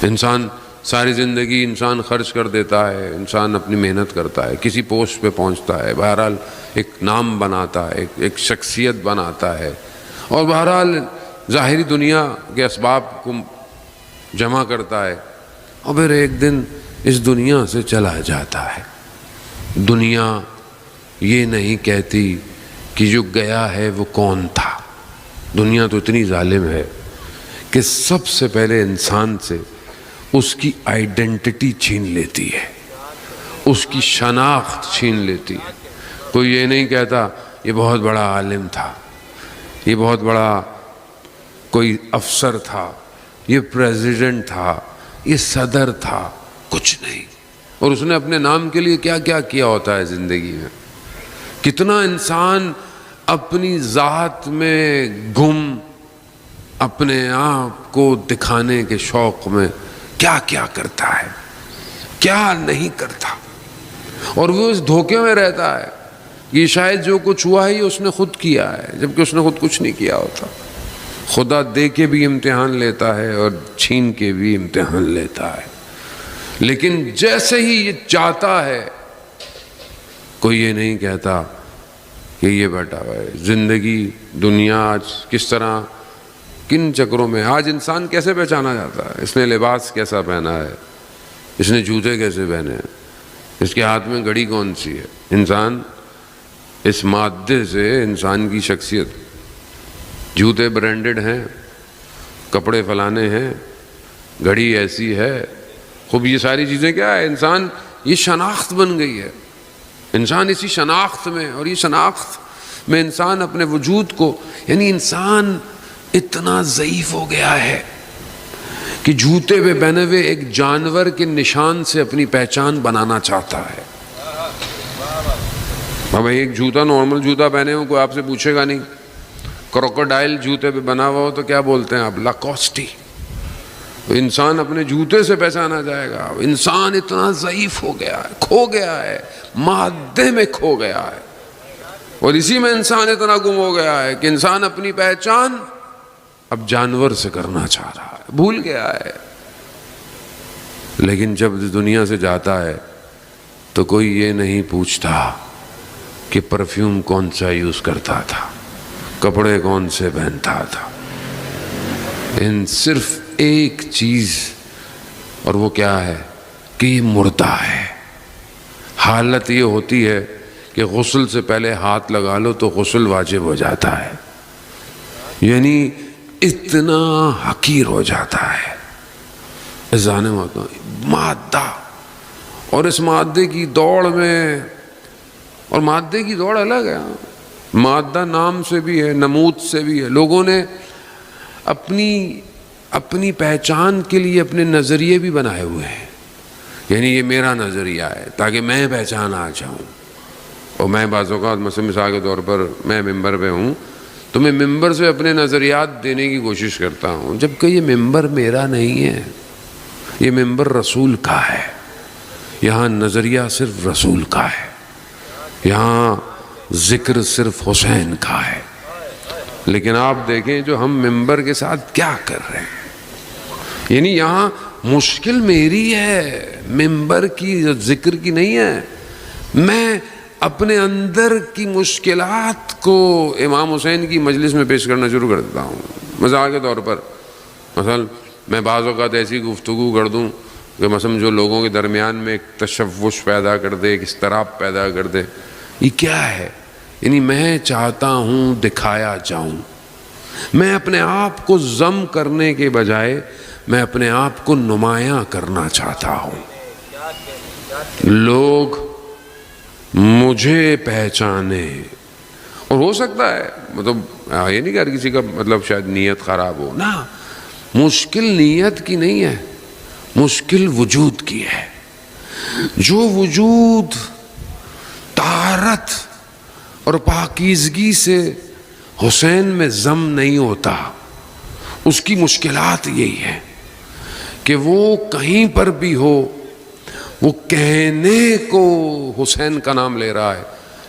انسان ساری زندگی انسان خرچ کر دیتا ہے، انسان اپنی محنت کرتا ہے، کسی پوسٹ پہ پہنچتا ہے، بہرحال ایک نام بناتا ہے، ایک شخصیت بناتا ہے، اور بہرحال ظاہری دنیا کے اسباب کو جمع کرتا ہے، اور پھر ایک دن اس دنیا سے چلا جاتا ہے۔ دنیا یہ نہیں کہتی کہ جو گیا ہے وہ کون تھا۔ دنیا تو اتنی ظالم ہے کہ سب سے پہلے انسان سے اس کی آئیڈینٹی چھین لیتی ہے، اس کی شناخت چھین لیتی ہے۔ کوئی یہ نہیں کہتا یہ بہت بڑا عالم تھا، یہ بہت بڑا کوئی افسر تھا، یہ پریزیڈنٹ تھا، یہ صدر تھا، کچھ نہیں۔ اور اس نے اپنے نام کے لیے کیا کیا کیا ہوتا ہے زندگی میں۔ کتنا انسان اپنی ذات میں گم، اپنے آپ کو دکھانے کے شوق میں کیا کیا کرتا ہے، کیا نہیں کرتا، اور وہ اس دھوکے میں رہتا ہے کہ شاید جو کچھ ہوا ہے یہ اس نے خود کیا ہے، جبکہ اس نے خود کچھ نہیں کیا ہوتا۔ خدا دے کے بھی امتحان لیتا ہے اور چھین کے بھی امتحان لیتا ہے، لیکن جیسے ہی یہ چاہتا ہے، کوئی یہ نہیں کہتا کہ یہ بیٹا ہے زندگی دنیا آج کس طرح کن چکروں میں۔ آج انسان کیسے پہچانا جاتا ہے؟ اس نے لباس کیسا پہنا ہے، اس نے جوتے کیسے پہنے ہیں، اس کے ہاتھ میں گھڑی کون سی ہے۔ انسان اس مادے سے انسان کی شخصیت، جوتے برانڈڈ ہیں، کپڑے فلانے ہیں، گھڑی ایسی ہے، خوب یہ ساری چیزیں کیا ہے؟ انسان یہ شناخت بن گئی ہے۔ انسان اسی شناخت میں، اور یہ شناخت میں انسان اپنے وجود کو، یعنی انسان اتنا ضعیف ہو گیا ہے کہ جوتے پہ بنے ہوئے ایک جانور کے نشان سے اپنی پہچان بنانا چاہتا ہے۔ اب ایک جوتا، نارمل جوتا پہنے ہو، کوئی آپ سے پوچھے گا نہیں۔ کروکوڈائل جوتے پہ بنا ہوا ہو تو کیا بولتے ہیں آپ؟ لاکوسٹی۔ انسان اپنے جوتے سے پہچانا جائے گا۔ انسان اتنا ضعیف ہو گیا ہے، کھو گیا ہے، مادے میں کھو گیا ہے، اور اسی میں انسان اتنا گم ہو گیا ہے کہ انسان اپنی پہچان اب جانور سے کرنا چاہ رہا ہے، بھول گیا ہے۔ لیکن جب دنیا سے جاتا ہے تو کوئی یہ نہیں پوچھتا کہ پرفیوم کون سا یوز کرتا تھا، کپڑے کون سے پہنتا تھا۔ ان صرف ایک چیز، اور وہ کیا ہے کہ یہ مردہ ہے۔ حالت یہ ہوتی ہے کہ غسل سے پہلے ہاتھ لگا لو تو غسل واجب ہو جاتا ہے، یعنی اتنا حقیر ہو جاتا ہے مادہ۔ اور اس مادے کی دوڑ میں، اور مادے کی دوڑ الگ ہے، مادہ نام سے بھی ہے، نمود سے بھی ہے۔ لوگوں نے اپنی پہچان کے لیے اپنے نظریے بھی بنائے ہوئے ہیں، یعنی یہ میرا نظریہ ہے تاکہ میں پہچان آ جاؤں۔ اور میں بعض اوقات مثال کے طور پر میں ممبر پہ ہوں تو میں ممبر سے اپنے نظریات دینے کی کوشش کرتا ہوں، جبکہ یہ ممبر میرا نہیں ہے، یہ ممبر رسول کا ہے۔ یہاں نظریہ صرف رسول کا ہے، یہاں ذکر صرف حسین کا ہے۔ لیکن آپ دیکھیں جو ہم ممبر کے ساتھ کیا کر رہے ہیں، یعنی یہاں مشکل میری ہے، ممبر کی، ذکر کی نہیں ہے۔ میں اپنے اندر کی مشکلات کو امام حسین کی مجلس میں پیش کرنا شروع کر دیتا ہوں۔ مثال کے طور پر مثلا میں بعض اوقات ایسی گفتگو کر دوں کہ مثلا جو لوگوں کے درمیان میں ایک تشوش پیدا کر دے، ایک اضطراب پیدا کر دے۔ یہ کیا ہے؟ یعنی میں چاہتا ہوں دکھایا جاؤں، میں اپنے آپ کو ضم کرنے کے بجائے میں اپنے آپ کو نمایاں کرنا چاہتا ہوں، لوگ مجھے پہچانے۔ اور ہو سکتا ہے مطلب یہ نہیں کہ ہر کسی کا مطلب شاید نیت خراب ہو، نا، مشکل نیت کی نہیں ہے، مشکل وجود کی ہے۔ جو وجود طہارت اور پاکیزگی سے حسین میں ضم نہیں ہوتا، اس کی مشکلات یہی ہے کہ وہ کہیں پر بھی ہو، وہ کہنے کو حسین کا نام لے رہا ہے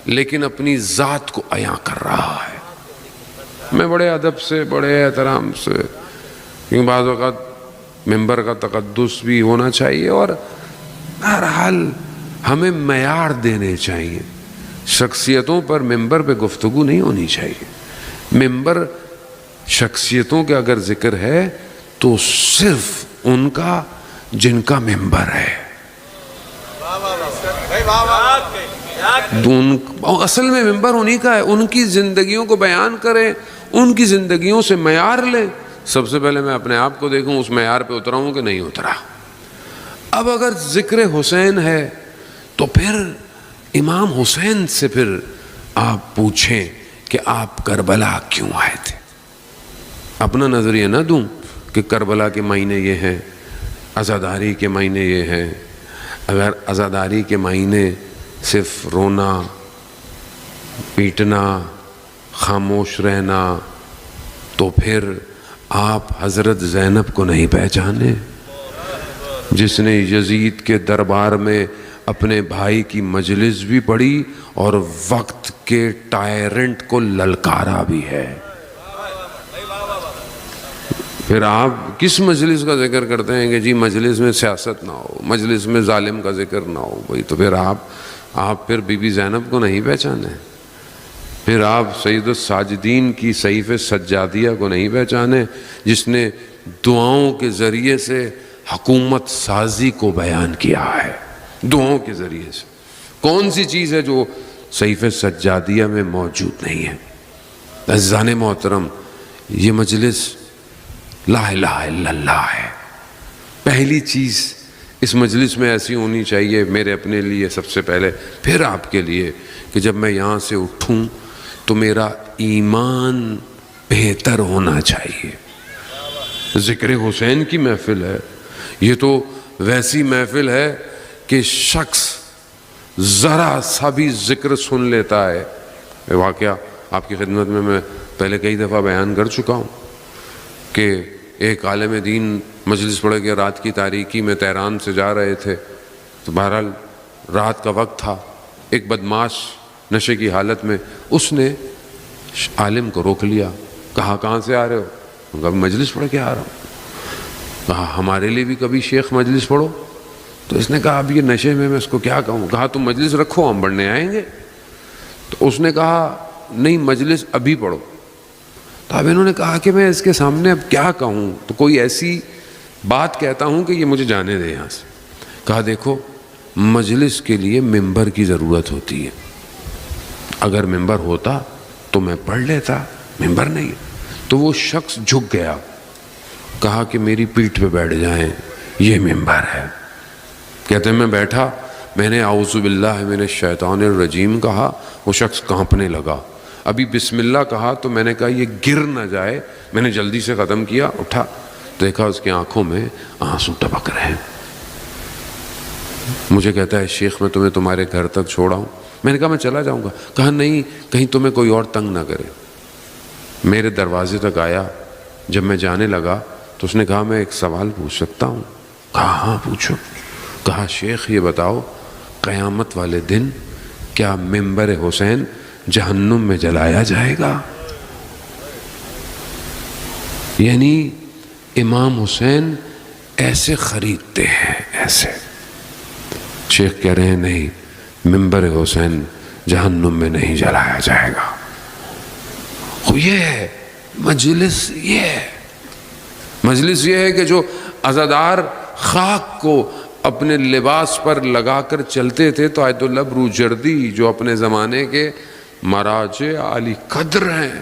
لیکن اپنی ذات کو عیاں کر رہا ہے۔ میں بڑے ادب سے، بڑے احترام سے، کیونکہ بعض اوقات ممبر کا تقدس بھی ہونا چاہیے، اور بہرحال ہمیں معیار دینے چاہیے. شخصیتوں پر ممبر پہ گفتگو نہیں ہونی چاہیے. ممبر شخصیتوں کا اگر ذکر ہے تو صرف ان کا جن کا ممبر ہے. اصل میں ممبر انہی کا ہے. ان کی زندگیوں کو بیان کریں، ان کی زندگیوں سے معیار لیں. سب سے پہلے میں اپنے آپ کو دیکھوں اس معیار پہ اترا ہوں کہ نہیں اترا. اب اگر ذکر حسین ہے تو پھر امام حسین سے پھر آپ پوچھیں کہ آپ کربلا کیوں آئے تھے. اپنا نظریہ نہ دوں کہ کربلا کے معنی یہ ہیں، عزاداری کے معنی یہ ہیں. اگر عزاداری کے معنی صرف رونا، پیٹنا، خاموش رہنا، تو پھر آپ حضرت زینب کو نہیں پہچانے، جس نے یزید کے دربار میں اپنے بھائی کی مجلس بھی پڑھی اور وقت کے ٹائرنٹ کو للکارا بھی ہے. پھر آپ کس مجلس کا ذکر کرتے ہیں کہ جی مجلس میں سیاست نہ ہو، مجلس میں ظالم کا ذکر نہ ہو. بھائی تو پھر آپ پھر بی بی زینب کو نہیں پہچانے، پھر آپ سید الساجدین کی صحیفہ سجادیہ کو نہیں پہچانے، جس نے دعاؤں کے ذریعے سے حکومت سازی کو بیان کیا ہے. دعاؤں کے ذریعے سے کون سی چیز ہے جو صحیفہ سجادیہ میں موجود نہیں ہے؟ عزیزان محترم، یہ مجلس لا الہ الا اللہ ہے. پہلی چیز اس مجلس میں ایسی ہونی چاہیے میرے اپنے لیے سب سے پہلے، پھر آپ کے لیے، کہ جب میں یہاں سے اٹھوں تو میرا ایمان بہتر ہونا چاہیے. ذکر حسین کی محفل ہے، یہ تو ویسی محفل ہے کہ شخص ذرا سا بھی ذکر سن لیتا ہے. واقعہ آپ کی خدمت میں پہلے کئی دفعہ بیان کر چکا ہوں کہ ایک عالم دین مجلس پڑھ کے رات کی تاریکی میں تہران سے جا رہے تھے، تو بہرحال رات کا وقت تھا. ایک بدماش نشے کی حالت میں اس نے عالم کو روک لیا. کہا کہاں سے آ رہے ہو؟ کہا مجلس پڑھ کے آ رہا ہوں. کہا ہمارے لیے بھی کبھی شیخ مجلس پڑھو. تو اس نے کہا اب یہ نشے میں اس کو کیا کہوں. کہا تم مجلس رکھو ہم پڑھنے آئیں گے. تو اس نے کہا نہیں مجلس ابھی پڑھو. تو اب انہوں نے کہا کہ میں اس کے سامنے اب کیا کہوں، تو کوئی ایسی بات کہتا ہوں کہ یہ مجھے جانے دے یہاں سے. کہا دیکھو مجلس کے لیے ممبر کی ضرورت ہوتی ہے، اگر ممبر ہوتا تو میں پڑھ لیتا، ممبر نہیں. تو وہ شخص جھک گیا، کہا کہ میری پیٹھ پہ بیٹھ جائیں، یہ ممبر ہے. کہتے ہیں میں بیٹھا، میں نے اعوذ باللہ من الشیطان الرجیم کہا، وہ شخص کانپنے لگا. ابھی بسم اللہ کہا تو میں نے کہا یہ گر نہ جائے، میں نے جلدی سے ختم کیا. اٹھا، دیکھا اس کی آنکھوں میں آنسو ٹپک رہے ہیں. مجھے کہتا ہے شیخ میں تمہیں تمہارے گھر تک چھوڑا ہوں. میں نے کہا میں چلا جاؤں گا. کہا نہیں، کہیں تمہیں کوئی اور تنگ نہ کرے. میرے دروازے تک آیا. جب میں جانے لگا تو اس نے کہا میں ایک سوال پوچھ سکتا ہوں؟ کہا ہاں پوچھو. کہا شیخ یہ بتاؤ قیامت والے دن کیا ممبر حسین جہنم میں جلایا جائے گا؟ یعنی امام حسین ایسے خریدتے ہیں، ایسے. شیخ کہہ رہے ہیں نہیں، ممبر حسین جہنم میں نہیں جلایا جائے گا. یہ ہے مجلس. یہ ہے مجلس، یہ ہے کہ جو عزادار خاک کو اپنے لباس پر لگا کر چلتے تھے، تو آیت اللہ بروجردی جو اپنے زمانے کے مراجع عالی قدر ہیں،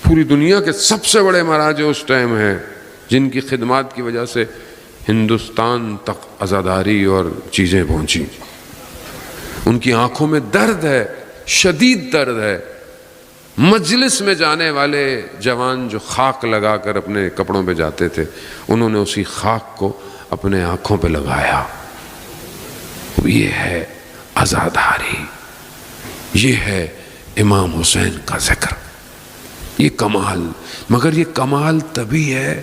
پوری دنیا کے سب سے بڑے مراجع اس ٹائم ہیں، جن کی خدمات کی وجہ سے ہندوستان تک عزاداری اور چیزیں پہنچی. ان کی آنکھوں میں درد ہے، شدید درد ہے. مجلس میں جانے والے جوان جو خاک لگا کر اپنے کپڑوں پہ جاتے تھے، انہوں نے اسی خاک کو اپنے آنکھوں پہ لگایا. یہ ہے عزاداری، یہ ہے امام حسین کا ذکر. یہ کمال، مگر یہ کمال تبھی ہے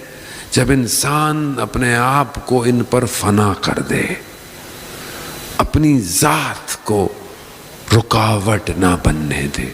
جب انسان اپنے آپ کو ان پر فنا کر دے، اپنی ذات کو رکاوٹ نہ بننے دے.